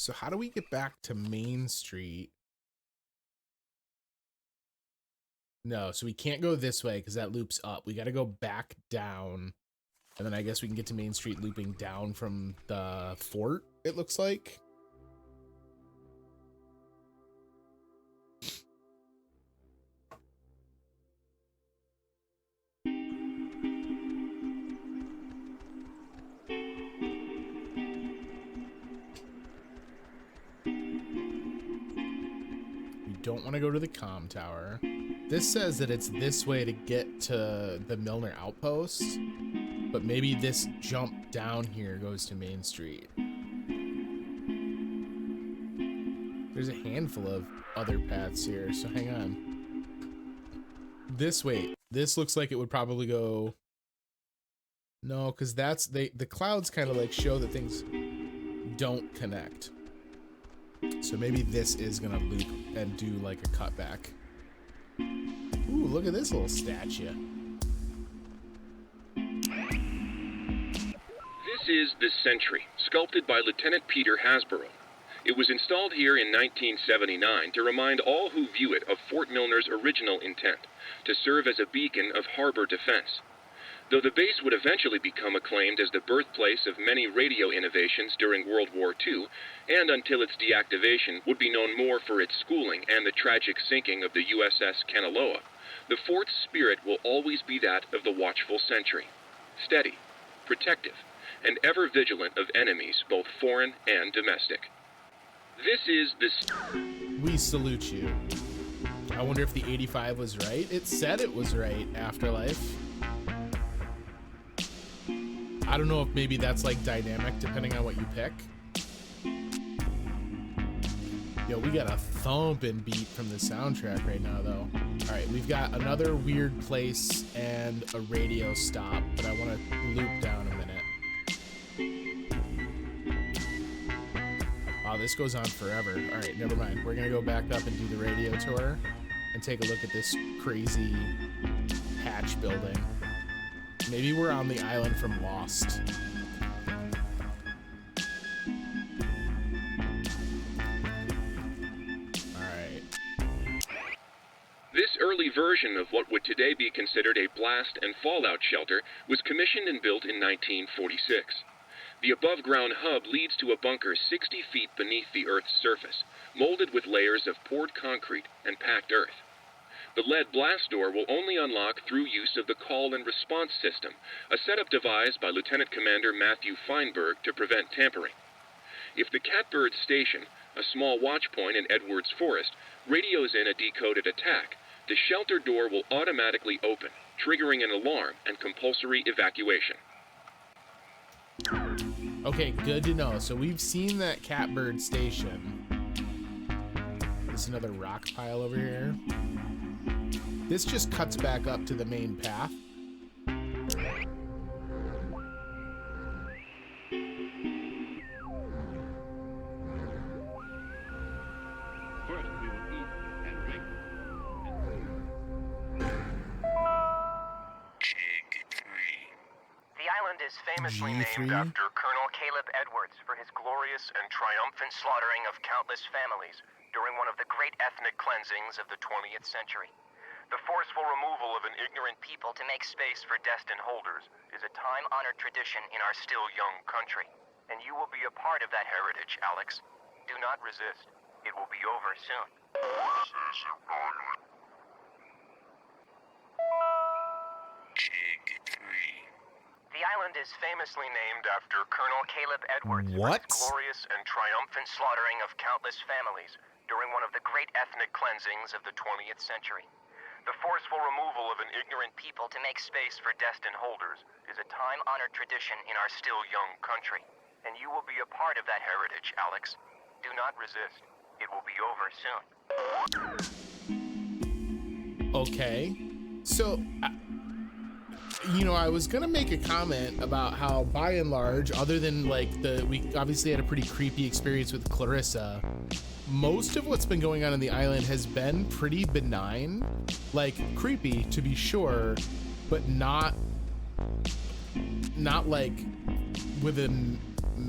So how do we get back to Main Street? No, so we can't go this way because that loops up. We got to go back down. And then I guess we can get to Main Street looping down from the fort, it looks like. Don't want to go to the comm tower. This says that it's this way to get to the Milner outpost, but maybe this jump down here goes to Main Street. There's a handful of other paths here, so hang on. This way, this looks like it would probably go. No, because that's the clouds kind of like show that things don't connect. So maybe this is gonna loop and do like a cutback. Ooh, look at this little statue. This is the Sentry, sculpted by Lieutenant Peter Hasborough. It was installed here in 1979 to remind all who view it of Fort Milner's original intent, to serve as a beacon of harbor defense. Though the base would eventually become acclaimed as the birthplace of many radio innovations during World War II, and until its deactivation would be known more for its schooling and the tragic sinking of the USS Kanaloa, the fort's spirit will always be that of the watchful sentry, steady, protective, and ever vigilant of enemies both foreign and domestic. This is the... We salute you. I wonder if the 85 was right. It said it was right, Afterlife. I don't know if maybe that's like dynamic depending on what you pick. Yo, we got a thumping beat from the soundtrack right now though. All right, we've got another weird place and a radio stop, but I want to loop down a minute. Wow, this goes on forever. All right, never mind. We're gonna go back up and do the radio tour and take a look at this crazy hatch building. Maybe we're on the island from Lost. Alright. This early version of what would today be considered a blast and fallout shelter was commissioned and built in 1946. The above-ground hub leads to a bunker 60 feet beneath the Earth's surface, molded with layers of poured concrete and packed earth. The lead blast door will only unlock through use of the call and response system, a setup devised by Lieutenant Commander Matthew Feinberg to prevent tampering. If the Catbird Station, a small watch point in Edwards Forest, radios in a decoded attack, the shelter door will automatically open, triggering an alarm and compulsory evacuation. Okay, good to know. So we've seen that Catbird Station. There's another rock pile over here. This just cuts back up to the main path. First, we will eat and drink. The island is famously G3? named after Colonel Caleb Edwards for his glorious and triumphant slaughtering of countless families during one of the great ethnic cleansings of the 20th century. The forceful removal of an ignorant people to make space for destined holders is a time-honored tradition in our still young country. And you will be a part of that heritage, Alex. Do not resist. It will be over soon. The island is famously named after Colonel Caleb Edwards for What? his glorious and triumphant slaughtering of countless families during one of the great ethnic cleansings of the 20th century. The forceful removal of an ignorant people to make space for destined holders is a time-honored tradition in our still young country. And you will be a part of that heritage, Alex. Do not resist. It will be over soon. Okay. So, you know, I was gonna make a comment about how, by and large, other than like we obviously had a pretty creepy experience with Clarissa, most of what's been going on in the island has been pretty benign, like creepy to be sure, but not like with a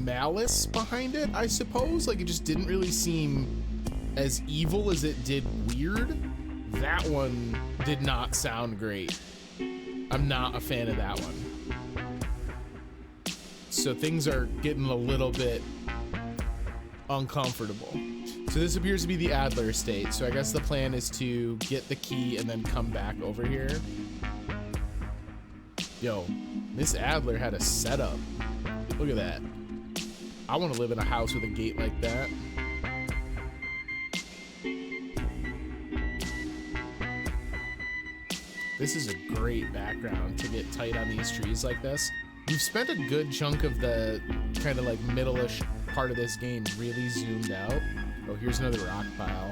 malice behind it, I suppose. Like, it just didn't really seem as evil as it did weird. That one did not sound great. I'm not a fan of that one. So things are getting a little bit uncomfortable. So this appears to be the Adler estate. So I guess the plan is to get the key and then come back over here. Yo, Miss Adler had a setup. Look at that. I want to live in a house with a gate like that. This is a great background to get tight on these trees like this. We've spent a good chunk of the kind of like middle-ish part of this game really zoomed out. Oh, here's another rock pile.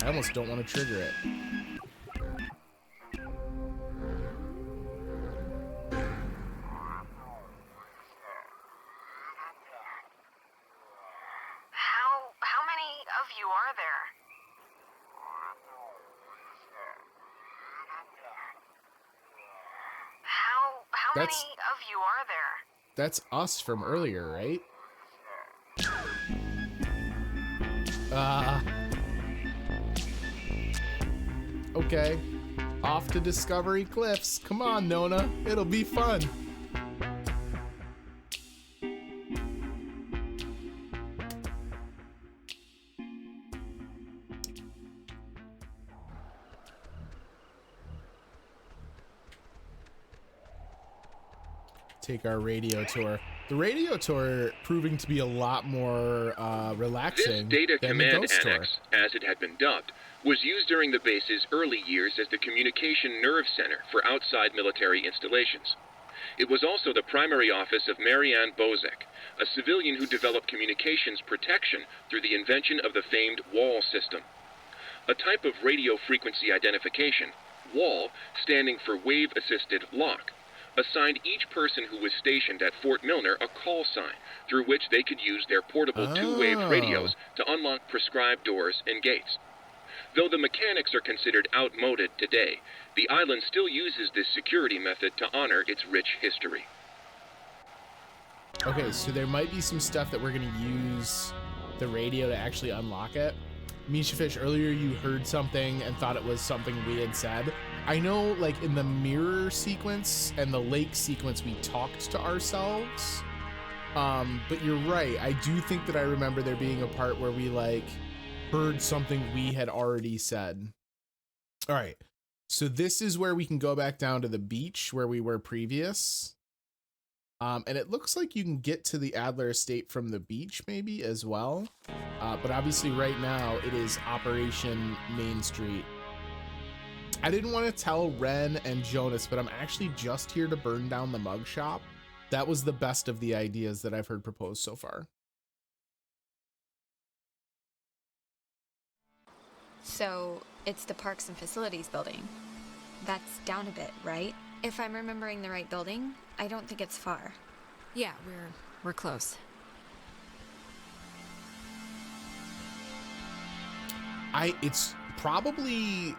I almost don't want to trigger it. How many of you are there? How many of you are there? That's us from earlier, right? Okay. Off to Discovery Cliffs. Come on, Nona. It'll be fun. Take our radio tour. The radio tour proving to be a lot more relaxing This data than the command ghost tour. annex, as it had been dubbed, was used during the base's early years as the communication nerve center for outside military installations. It was also the primary office of Marianne Bozek, a civilian who developed communications protection through the invention of the famed WAL system. A type of radio frequency identification, WAL, standing for Wave-Assisted Lock, assigned each person who was stationed at Fort Milner a call sign through which they could use their portable two-wave radios to unlock prescribed doors and gates. Though the mechanics are considered outmoded today, the island still uses this security method to honor its rich history. Okay, so there might be some stuff that we're going to use the radio to actually unlock it. Misha Fish, earlier you heard something and thought it was something we had said. I know, like, in the mirror sequence and the lake sequence, we talked to ourselves. But you're right. I do think that I remember there being a part where we, like, heard something we had already said. All right. So this is where we can go back down to the beach where we were previous. And it looks like you can get to the Adler estate from the beach maybe as well. But obviously right now it is Operation Main Street. I didn't want to tell Ren and Jonas, but I'm actually just here to burn down the mug shop. That was the best of the ideas that I've heard proposed so far. So it's the Parks and Facilities building. That's down a bit, right? If I'm remembering the right building, I don't think it's far. Yeah, we're close. It's probably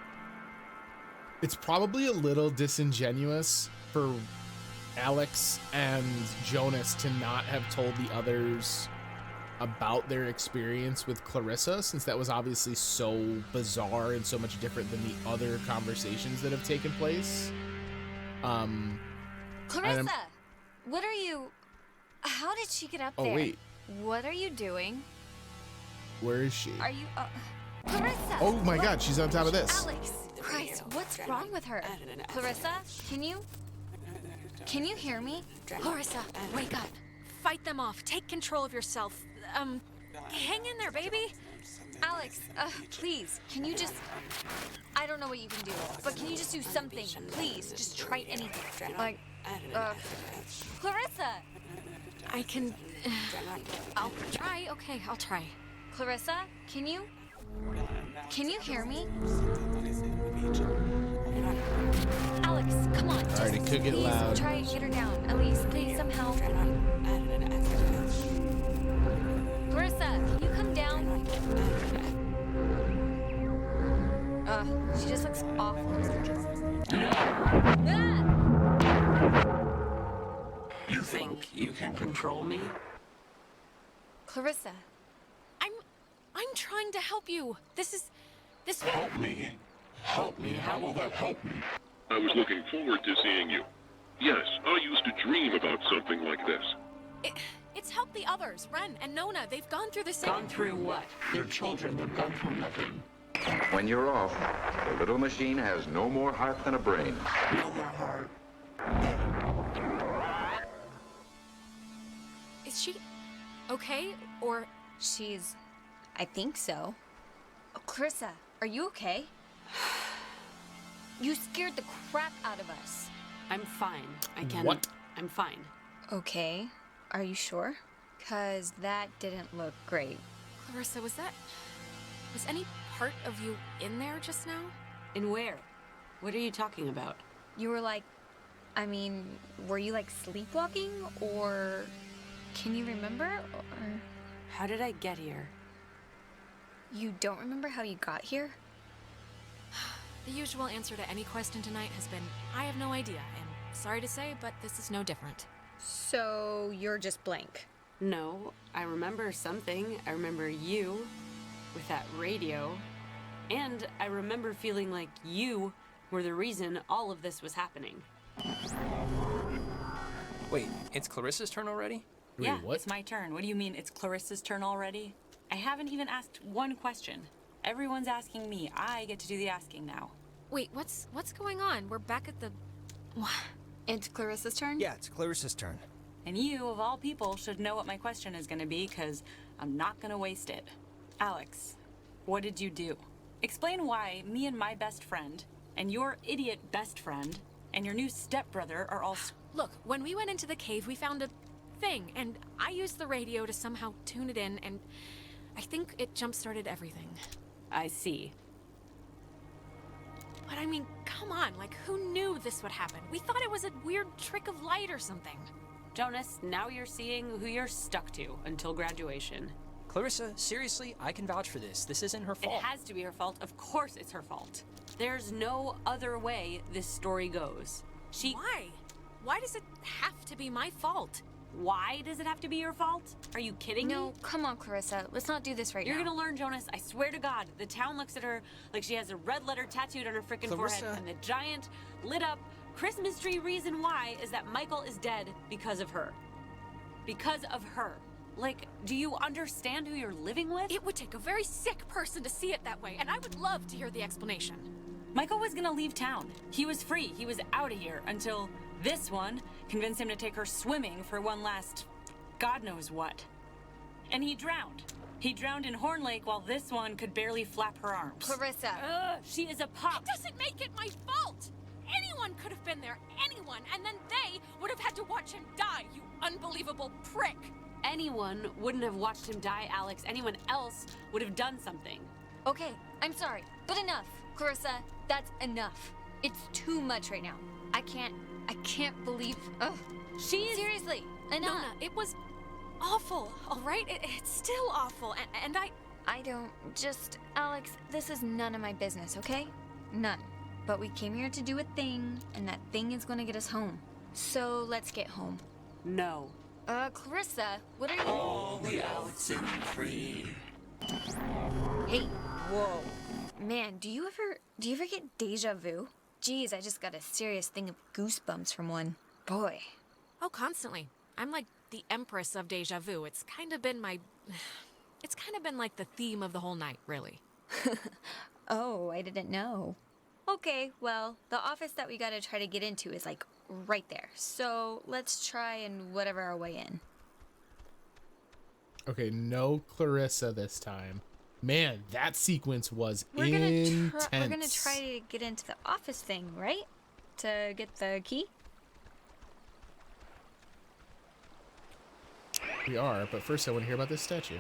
a little disingenuous for Alex and Jonas to not have told the others about their experience with Clarissa, since that was obviously so bizarre and so much different than the other conversations that have taken place. Clarissa! What are you... How did she get up there? Oh, wait. What are you doing? Where is she? Are you... Clarissa! Oh my god, she's on top of this. Alex! Christ, what's wrong with her? Clarissa, can you hear me? Clarissa, wake up. Fight them off. Take control of yourself. Hang in there, baby. Alex, please, can you just... I don't know what you can do, but can you just do something? Please, just try anything. Like, Clarissa! I can... I'll try. Okay, I'll try. Clarissa, can you hear me? Alex, come on. All right, it could get please loud. Try and get her down. Elise, please, some help. Clarissa, can you come down? She just looks awful. You think you can control me? Clarissa. I'm trying to help you. This. Help me. Help me. How will that help me? I was looking forward to seeing you. Yes, I used to dream about something like this. It's helped the others. Ren and Nona, they've gone through the same. Gone through what? They're children. They've gone through nothing. When you're off, the little machine has no more heart than a brain. No more heart. Is she okay? Or She's... I think so. Oh, Clarissa, are you okay? You scared the crap out of us. I'm fine. What? I'm fine. Okay. Are you sure? 'Cause that didn't look great. Clarissa, was any part of you in there just now? In where? What are you talking about? You were like... I mean, were you like sleepwalking? Or... Can you remember? Or... How did I get here? You don't remember how you got here? The usual answer to any question tonight has been, I have no idea, and sorry to say, but this is no different. So you're just blank. No, I remember something. I remember you with that radio. And I remember feeling like you were the reason all of this was happening. Wait, it's Clarissa's turn already? Wait, Yeah, what? it's my turn. What do you mean it's Clarissa's turn already? I haven't even asked one question. Everyone's asking me. I get to do the asking now. Wait, what's going on? We're back at the... It's Clarissa's turn? Yeah, it's Clarissa's turn. And you, of all people, should know what my question is going to be, because I'm not going to waste it. Alex, what did you do? Explain why me and my best friend, and your idiot best friend, and your new stepbrother are all... Look, when we went into the cave, we found a thing, and I used the radio to somehow tune it in, and I think it jump-started everything. I see. But I mean, come on, like, who knew this would happen? We thought it was a weird trick of light or something. Jonas, now you're seeing who you're stuck to until graduation. Clarissa, seriously, I can vouch for this. This isn't her fault. It has to be her fault. Of course it's her fault. There's no other way this story goes. Why? Why does it have to be my fault? Why does it have to be your fault? Are you kidding me? No, come on, Clarissa. Let's not do this right You're now. gonna learn, Jonas. I swear to God. The town looks at her like she has a red letter tattooed on her frickin' forehead. And the giant, lit up Christmas tree reason why is that Michael is dead because of her. Because of her. Like, do you understand who you're living with? It would take a very sick person to see it that way, and I would love to hear the explanation. Michael was gonna leave town. He was free. He was out of here until this one convinced him to take her swimming for one last God knows what. And he drowned. He drowned in Horn Lake while this one could barely flap her arms. Clarissa. She is a pup. It doesn't make it my fault! Anyone could have been there, anyone, and then they would have had to watch him die, you unbelievable prick! Anyone wouldn't have watched him die, Alex. Anyone else would have done something. Okay, I'm sorry, but enough. Clarissa, that's enough. It's too much right now. I can't believe... Ugh. Seriously, enough. Nona, it was awful, all right? It's still awful, and I don't... Alex, this is none of my business, okay? None. But we came here to do a thing, and that thing is gonna get us home. So let's get home. No. Clarissa, what are you... All the Oxenfree. Hey, whoa. Man, do you ever get deja vu? Geez, I just got a serious thing of goosebumps from one. Boy. Oh, constantly. I'm like the empress of deja vu. It's kind of been like the theme of the whole night, really. Oh, I didn't know. Okay, well, the office that we gotta try to get into is like right there. So let's try and whatever our way in. Okay, no Clarissa this time. Man, that sequence was intense. We're gonna try to get into the office thing, right? To get the key? We are, but first I want to hear about this statue.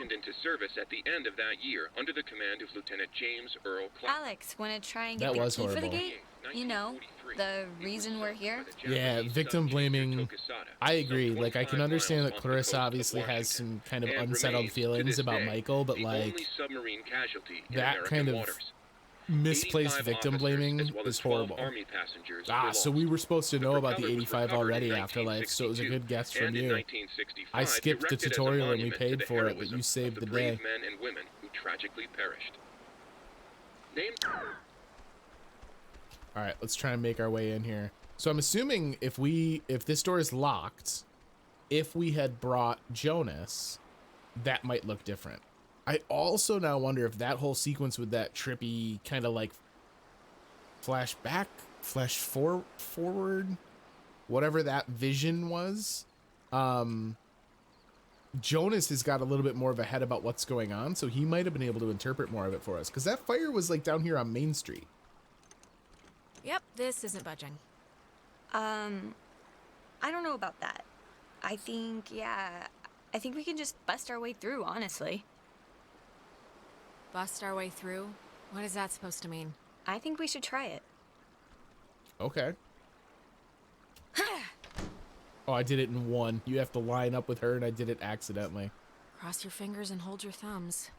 Into service at the end of that year under the command of Lieutenant James Earl Clark. Alex, wanna try and get That the was key for the horrible. gate? You know, the reason we're here? Yeah, victim blaming. I agree. Like, I can understand that Clarissa obviously has some kind of unsettled feelings about Michael, but like, that kind of misplaced 85 victim officers, blaming as well as is 12 horrible. Army passengers Ah, were so lost. we were supposed to The know about the propeller was 85 recovered already, in Afterlife, so it was a good guess 1962, from and in you. 1965, I skipped the erected as a tutorial and we monument to paid the for it, but heroism you saved of the brave day. men and women who tragically perished. Named All right, let's try and make our way in here. So I'm assuming if this door is locked, if we had brought Jonas, that might look different. I also now wonder if that whole sequence with that trippy kind of like flashback, forward, whatever that vision was, Jonas has got a little bit more of a head about what's going on, so he might have been able to interpret more of it for us, because that fire was like down here on Main Street. Yep, this isn't budging. I don't know about that. I think we can just bust our way through, honestly. Bust our way through? What is that supposed to mean? I think we should try it. Okay. Oh, I did it in one. You have to line up with her, and I did it accidentally. Cross your fingers and hold your thumbs.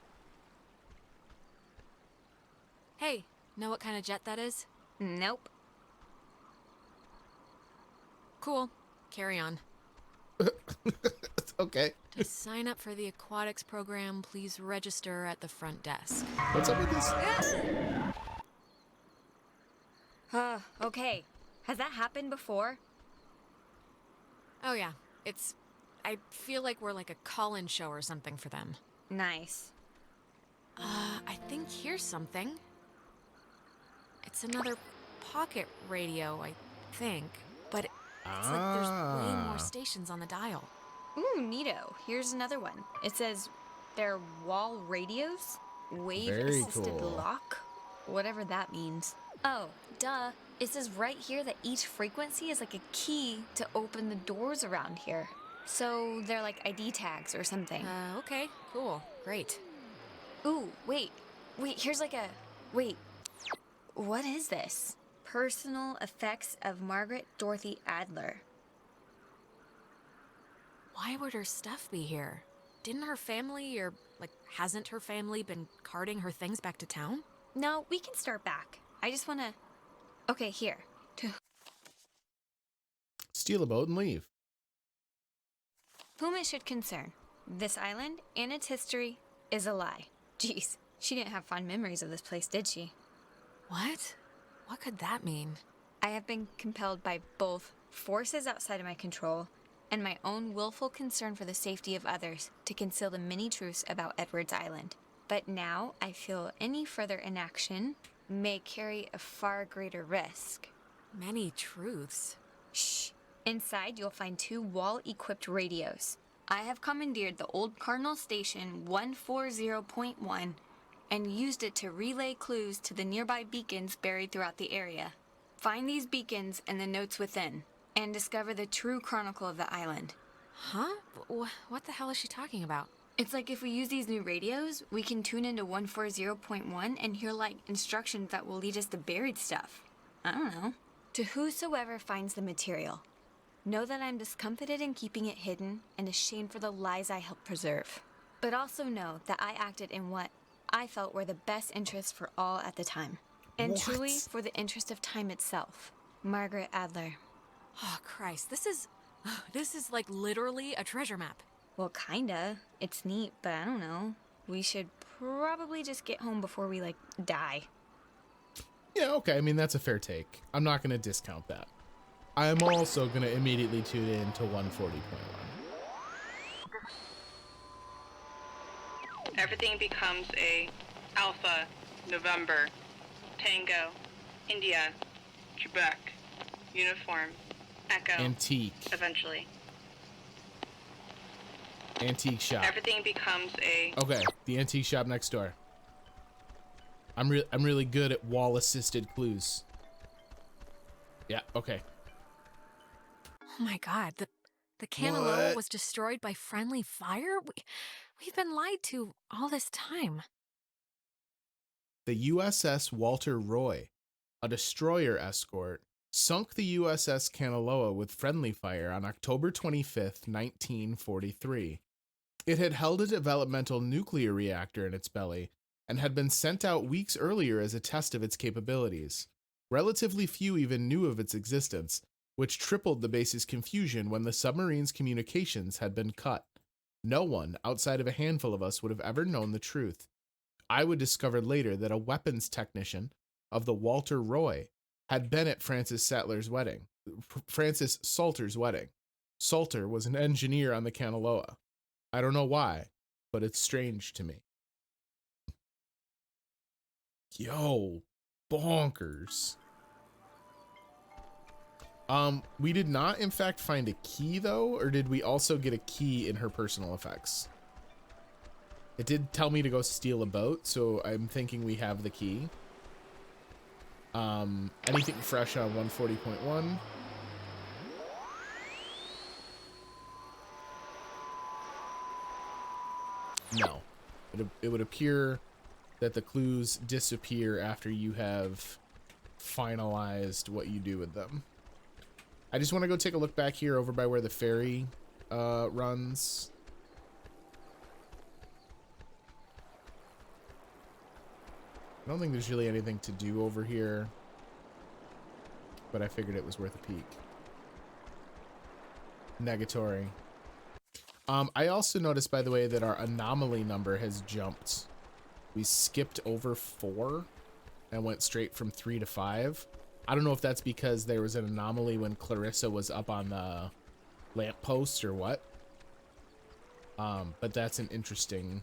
Hey, know what kind of jet that is? Nope. Cool. Carry on. Okay. To sign up for the aquatics program, please register at the front desk. What's up with this? Okay. Has that happened before? Oh yeah, I feel like we're like a call-in show or something for them. Nice. I think here's something. It's another pocket radio, I think. But it's like there's way more stations on the dial. Ooh, neato. Here's another one. It says they're wall radios? Wave-assisted lock? Whatever that means. Oh, duh. It says right here that each frequency is like a key to open the doors around here. So they're like ID tags or something. Okay, cool. Great. Ooh, wait, here's like a... Wait, what is this? Personal effects of Margaret Dorothy Adler. Why would her stuff be here? Didn't her family, or, like, hasn't her family been carting her things back to town? No, we can start back. I just wanna... Okay, here. Steal a boat and leave. Whom it should concern, this island and its history is a lie. Jeez, she didn't have fond memories of this place, did she? What? What could that mean? I have been compelled by both forces outside of my control and my own willful concern for the safety of others to conceal the many truths about Edwards Island. But now I feel any further inaction may carry a far greater risk. Many truths? Shh. Inside, you'll find 2 wall-equipped radios. I have commandeered the old Cardinal Station 140.1 and used it to relay clues to the nearby beacons buried throughout the area. Find these beacons and the notes within, and discover the true chronicle of the island. Huh? What the hell is she talking about? It's like if we use these new radios, we can tune into 140.1 and hear like instructions that will lead us to buried stuff. I don't know. To whosoever finds the material, know that I'm discomfited in keeping it hidden and ashamed for the lies I helped preserve. But also know that I acted in what I felt were the best interests for all at the time. And truly for the interest of time itself. Margaret Adler. Oh, Christ. This is like literally a treasure map. Well, kinda. It's neat, but I don't know. We should probably just get home before we, like, die. Yeah, okay. I mean, that's a fair take. I'm not going to discount that. I am also going to immediately tune in to 140.1. Everything becomes a Alpha, November, Tango, India, Quebec, Uniform, Echo. Antique. Eventually. Antique shop. Everything becomes a... Okay, the antique shop next door. I'm really good at wall-assisted clues. Yeah, okay. Oh my god, the Canelo was destroyed by friendly fire? We've been lied to all this time. The USS Walter Roy, a destroyer escort, sunk the USS Kanaloa with friendly fire on October 25th, 1943. It had held a developmental nuclear reactor in its belly, and had been sent out weeks earlier as a test of its capabilities. Relatively few even knew of its existence, which tripled the base's confusion when the submarine's communications had been cut. No one, outside of a handful of us, would have ever known the truth. I would discover later that a weapons technician of the Walter Roy had been at Francis Salter's wedding. Salter was an engineer on the Kanaloa. I don't know why, but it's strange to me. Yo, bonkers. We did not, in fact, find a key, though, or did we also get a key in her personal effects? It did tell me to go steal a boat, so I'm thinking we have the key. Anything fresh on 140.1? No. It would appear that the clues disappear after you have finalized what you do with them. I just want to go take a look back here over by where the ferry runs. I don't think there's really anything to do over here, but I figured it was worth a peek. Negatory. I also noticed, by the way, that our anomaly number has jumped. We skipped over 4 and went straight from 3 to 5. I don't know if that's because there was an anomaly when Clarissa was up on the lamppost or what. But that's an interesting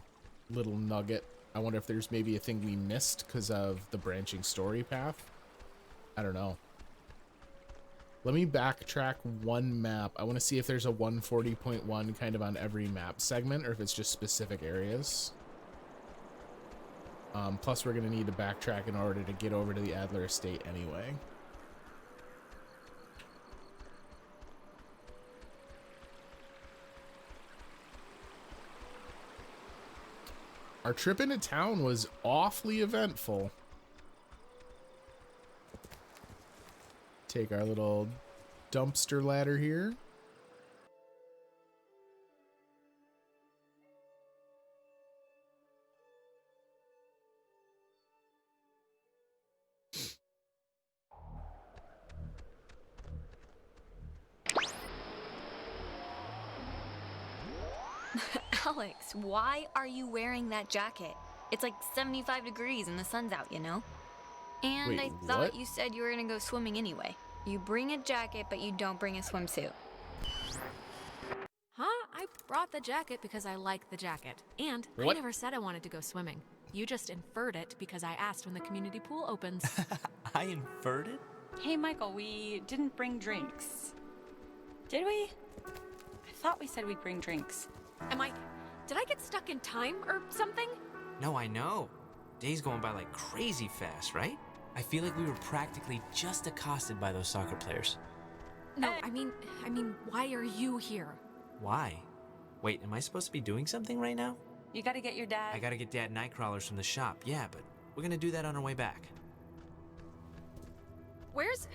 little nugget. I wonder if there's maybe a thing we missed because of the branching story path. I don't know. Let me backtrack one map. I want to see if there's a 140.1 kind of on every map segment or if it's just specific areas. Plus, we're going to need to backtrack in order to get over to the Adler Estate anyway. Our trip into town was awfully eventful. Take our little dumpster ladder here. Alex, why are you wearing that jacket? It's like 75 degrees and the sun's out, you know? And Wait, I thought what? you said you were gonna go swimming anyway. You bring a jacket, but you don't bring a swimsuit. Huh? I brought the jacket because I like the jacket. And I What? never said I wanted to go swimming. You just inferred it because I asked when the community pool opens. I inferred it? Hey, Michael, we didn't bring drinks. Did we? I thought we said we'd bring drinks. Did I get stuck in time or something? No, I know. Days going by like crazy fast, right? I feel like we were practically just accosted by those soccer players. No, I mean, why are you here? Why? Wait, am I supposed to be doing something right now? You gotta get your dad. I gotta get Dad Nightcrawlers from the shop, yeah, but we're gonna do that on our way back. Where's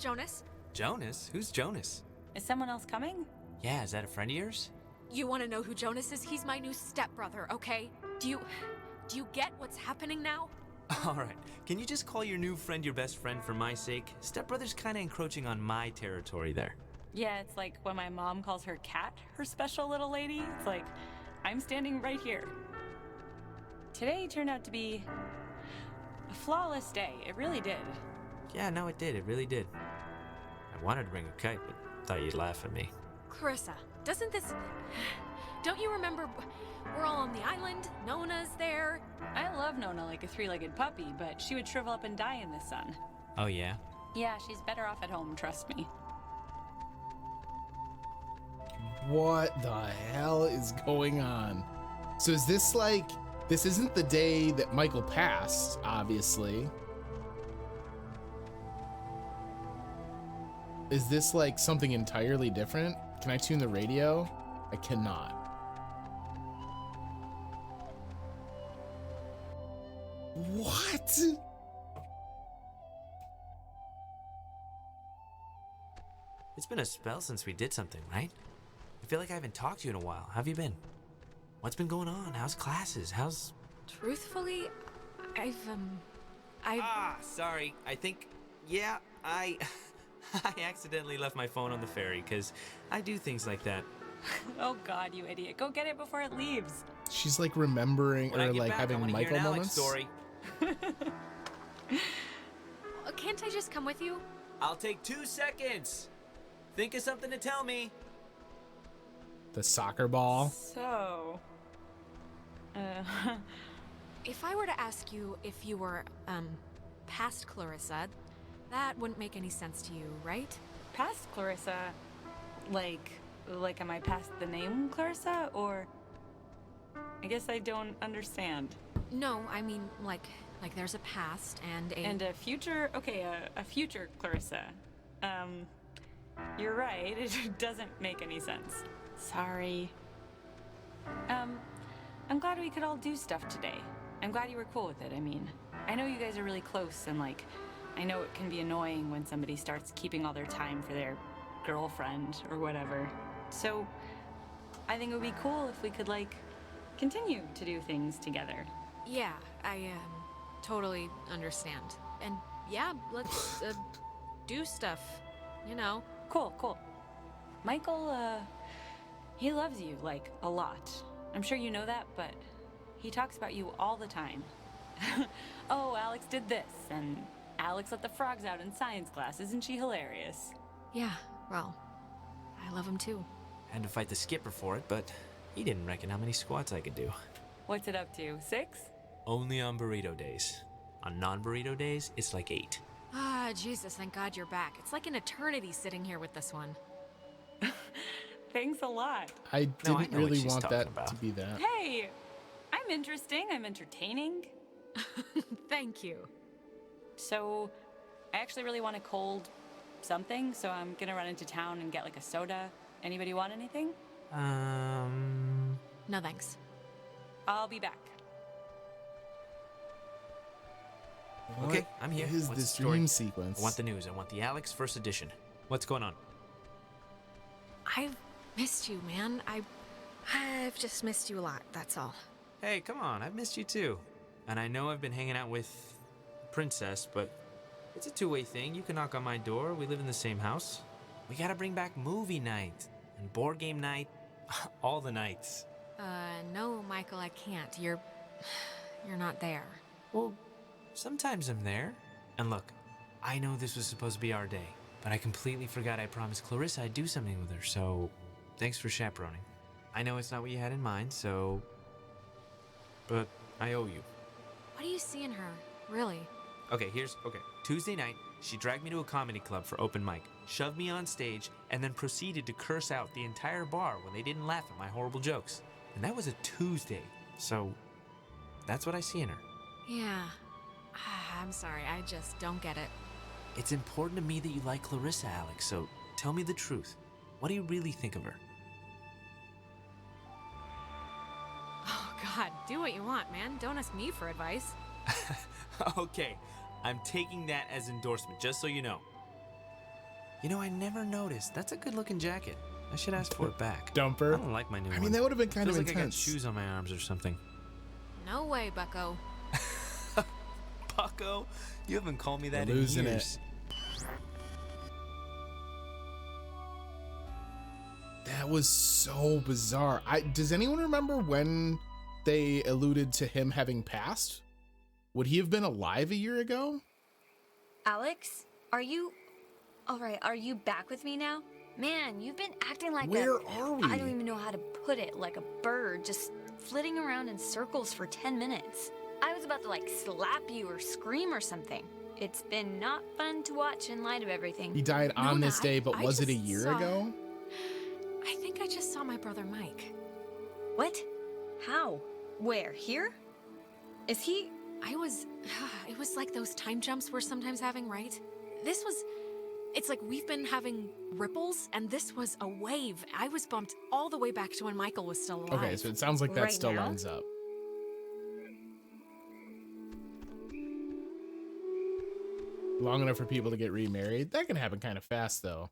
Jonas? Jonas? Who's Jonas? Is someone else coming? Yeah, is that a friend of yours? You want to know who Jonas is? He's my new stepbrother, okay? Do you get what's happening now? Alright, can you just call your new friend your best friend for my sake? Stepbrother's kinda encroaching on my territory there. Yeah, it's like when my mom calls her cat her special little lady. It's like, I'm standing right here. Today turned out to be a flawless day. It really did. Yeah, no, it did. It really did. I wanted to bring a kite, but thought you'd laugh at me. Clarissa, don't you remember we're all on the island? Nona's there. I love Nona like a three-legged puppy, but she would shrivel up and die in the sun. Oh, yeah? Yeah, she's better off at home, trust me. What the hell is going on? So is this like, this isn't the day that Michael passed, obviously. Is this like something entirely different? Can I tune the radio? I cannot. What? It's been a spell since we did something, right? I feel like I haven't talked to you in a while. How have you been? What's been going on? How's classes? How's Truthfully, I sorry. I think, yeah, I accidentally left my phone on the ferry, because I do things like that. Oh God, you idiot. Go get it before it leaves. She's like remembering When I or get like back, I having wanna hear Michael an Alex moments. story. Can't I just come with you? I'll take 2 seconds. Think of something to tell me. The soccer ball. So, If I were to ask you if you were, past Clarissa, that wouldn't make any sense to you, right? past Clarissa, like am I past the name Clarissa, or? I guess I don't understand. No, I mean, like there's a past and a... And a future, okay, a future Clarissa. You're right, it doesn't make any sense. Sorry. I'm glad we could all do stuff today. I'm glad you were cool with it, I mean. I know you guys are really close, and like, I know it can be annoying when somebody starts keeping all their time for their girlfriend or whatever. So, I think it would be cool if we could, like, continue to do things together. Yeah, I, totally understand. And yeah, let's, do stuff, you know. Cool. Michael, he loves you, like, a lot. I'm sure you know that, but he talks about you all the time. Oh, Alex did this, and Alex let the frogs out in science class. Isn't she hilarious? Yeah, well, I love him too. Had to fight the skipper for it, but he didn't reckon how many squats I could do. What's it up to, 6? Only on burrito days. On non-burrito days, it's like 8. Ah, Jesus, thank God you're back. It's like an eternity sitting here with this one. Thanks a lot. I didn't know what really she's want talking that about. to be that. Hey, I'm interesting. I'm entertaining. Thank you. So, I actually really want a cold something, so I'm gonna run into town and get like a soda. Anybody want anything? No thanks. I'll be back. Okay, I'm here. What is What's this the story? dream sequence? I want the news. I want the Alex first edition. What's going on? I've missed you, man. I've just missed you a lot, that's all. Hey, come on. I've missed you too. And I know I've been hanging out with Princess, but it's a two-way thing. You can knock on my door. We live in the same house. We gotta bring back movie night and board game night. All the nights. No, Michael, I can't. You're not there. Well, sometimes I'm there. And look, I know this was supposed to be our day, but I completely forgot I promised Clarissa I'd do something with her, so thanks for chaperoning. I know it's not what you had in mind, so... but I owe you. What do you see in her, really? Okay. Tuesday night, she dragged me to a comedy club for open mic, shoved me on stage, and then proceeded to curse out the entire bar when they didn't laugh at my horrible jokes. And that was a Tuesday, so that's what I see in her. Yeah. I'm sorry, I just don't get it. It's important to me that you like Clarissa, Alex, so tell me the truth. What do you really think of her? Oh, God, do what you want, man. Don't ask me for advice. Okay, I'm taking that as endorsement, just so you know. You know, I never noticed. That's a good-looking jacket. I should ask for it back. Dumper. I don't like my new one. I mean, that would have been kind of Feels like I got intense. shoes on my arms or something. No way, bucko. Bucko? You haven't called me that We're losing in years. That was so bizarre. Does anyone remember when they alluded to him having passed? Would he have been alive a year ago? Alex, are you... Alright, are you back with me now? Man, you've been acting like Where are we? I don't even know how to put it, like a bird, just flitting around in circles for 10 minutes. I was about to, like, slap you or scream or something. It's been not fun to watch in light of everything. He died on this day, but I was it a just year saw- ago? I think I just saw my brother Mike. What? How? Where? Here? Is he... It was like those time jumps we're sometimes having, right? It's like we've been having ripples, and this was a wave. I was bumped all the way back to when Michael was still alive. Okay, so it sounds like that Right still now? lines up. Long enough for people to get remarried. That can happen kind of fast, though.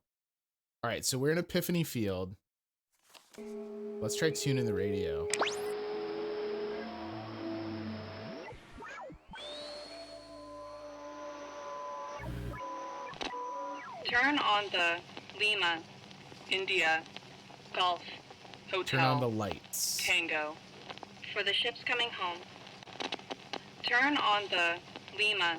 All right, so we're in Epiphany Field. Let's try tuning the radio. Turn on the Lima, India, Golf, Hotel. Turn on the lights. Tango. For the ships coming home. Turn on the Lima.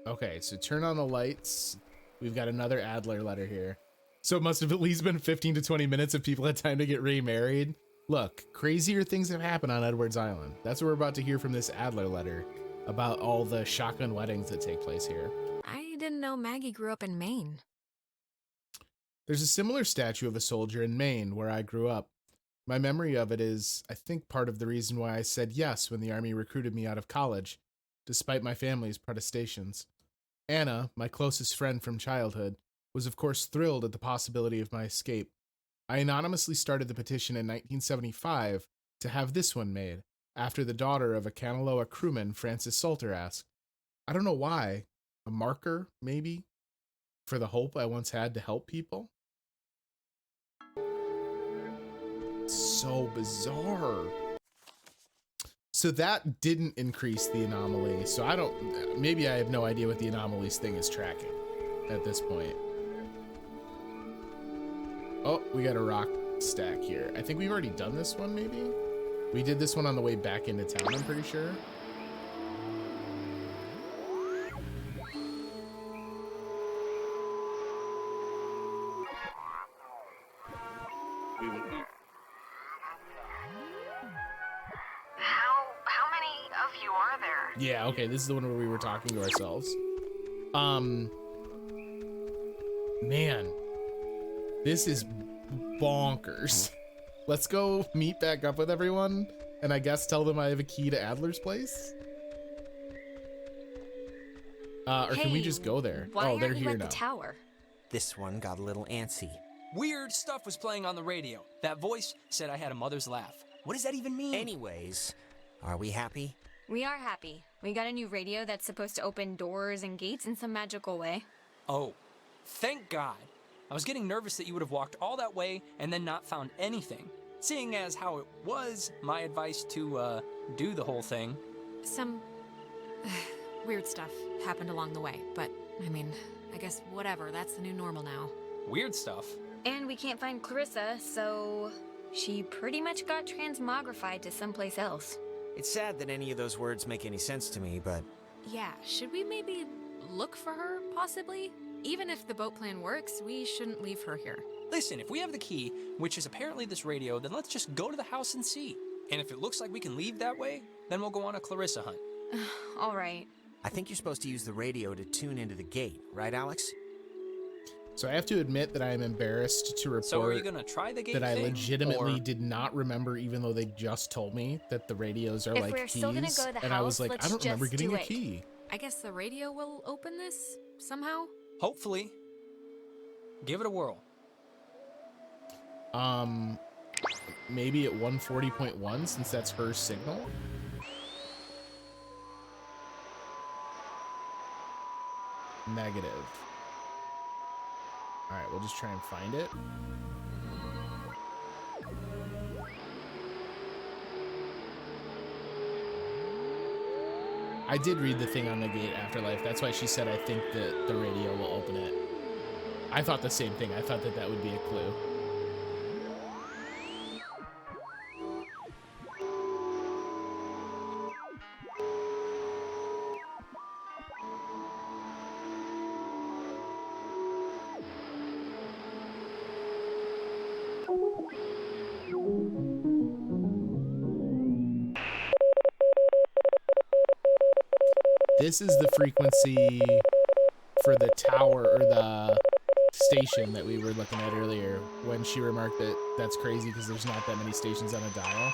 Okay, so turn on the lights. We've got another Adler letter here. So it must have at least been 15 to 20 minutes if people had time to get remarried. Look, crazier things have happened on Edwards Island. That's what we're about to hear from this Adler letter about all the shotgun weddings that take place here. I didn't know Maggie grew up in Maine. There's a similar statue of a soldier in Maine where I grew up. My memory of it is, I think, part of the reason why I said yes when the Army recruited me out of college, despite my family's protestations. Anna, my closest friend from childhood, was of course thrilled at the possibility of my escape. I anonymously started the petition in 1975 to have this one made, after the daughter of a Kanaloa crewman, Francis Salter, asked. I don't know why. A marker, maybe? For the hope I once had to help people? So bizarre. So that didn't increase the anomaly. So maybe I have no idea what the anomalies thing is tracking at this point. Oh, we got a rock stack here. I think we've already done this one, maybe? We did this one on the way back into town, I'm pretty sure. We will eat. How many of you are there? Yeah, okay, this is the one where we were talking to ourselves. Man, this is bonkers. Let's go meet back up with everyone, and I guess tell them I have a key to Adler's place? Or can we just go there? Why they're aren't you here at now. the tower? This one got a little antsy. Weird stuff was playing on the radio. That voice said I had a mother's laugh. What does that even mean? Anyways, are we happy? We are happy. We got a new radio that's supposed to open doors and gates in some magical way. Oh, thank God. I was getting nervous that you would have walked all that way and then not found anything. Seeing as how it was my advice to, do the whole thing. Some weird stuff happened along the way, but I mean, I guess whatever, that's the new normal now. Weird stuff? And we can't find Clarissa, so she pretty much got transmogrified to someplace else. It's sad that any of those words make any sense to me, but... Yeah, should we maybe look for her, possibly? Even if the boat plan works, we shouldn't leave her here. Listen, if we have the key, which is apparently this radio, then let's just go to the house and see. And if it looks like we can leave that way, then we'll go on a Clarissa hunt. All right. I think you're supposed to use the radio to tune into the gate, right, Alex? So I have to admit that I am embarrassed to report So are you gonna try the gate that I thing, legitimately or- did not remember, even though they just told me that the radios are If like we're keys. still gonna go to the and I was house, like, I let's don't remember just getting do a it. key. I guess the radio will open this somehow? Hopefully. Give it a whirl. Maybe at 140.1 since that's her signal. Negative. All right, we'll just try and find it. I did read the thing on the gate afterlife. That's why she said I think that the radio will open it. I thought the same thing. I thought that that would be a clue. This is the frequency for the tower or the station that we were looking at earlier when she remarked that that's crazy because there's not that many stations on a dial.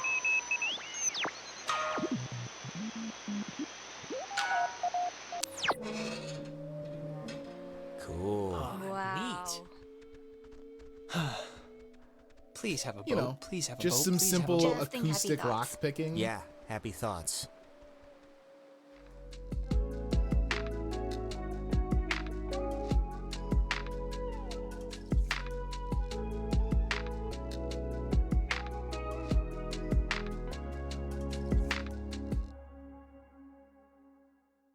Cool. Wow. Please have a boat. You know, Please have a just boat. some Please have a simple boat. Just think happy acoustic thoughts. lock picking. Yeah, happy thoughts.